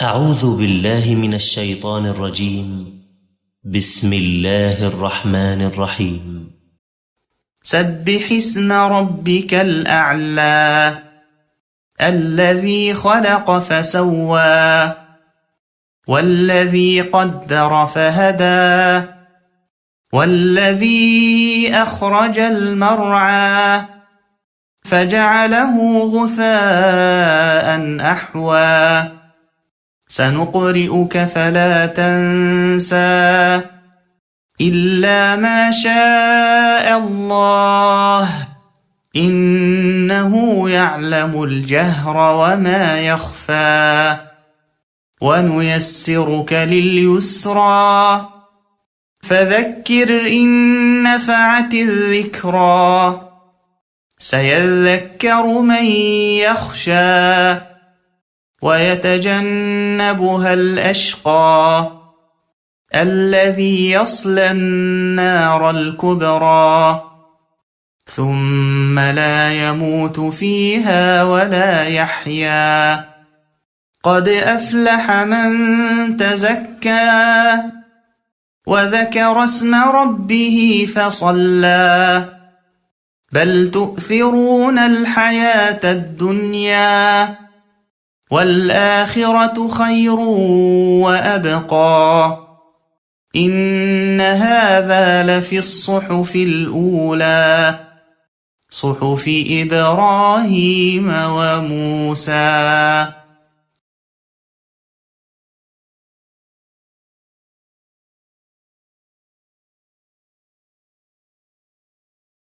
أعوذ بالله من الشيطان الرجيم. بسم الله الرحمن الرحيم. سبح اسم ربك الأعلى الذي خلق فسوى والذي قدر فهدى والذي أخرج المرعى فجعله غثاء أحوى سنقرئك فلا تنسى إلا ما شاء الله إنه يعلم الجهر وما يخفى ونيسرك لليسرى فذكر إن نفعت الذكرى سيذكر من يخشى ويتجنبها الأشقى الذي يصلى النار الكبرى ثم لا يموت فيها ولا يحيا قد أفلح من تزكى وذكر اسم ربه فصلى بل تؤثرون الحياة الدنيا والآخرة خير وأبقى إن هذا لفي الصحف الأولى صحف إبراهيم وموسى.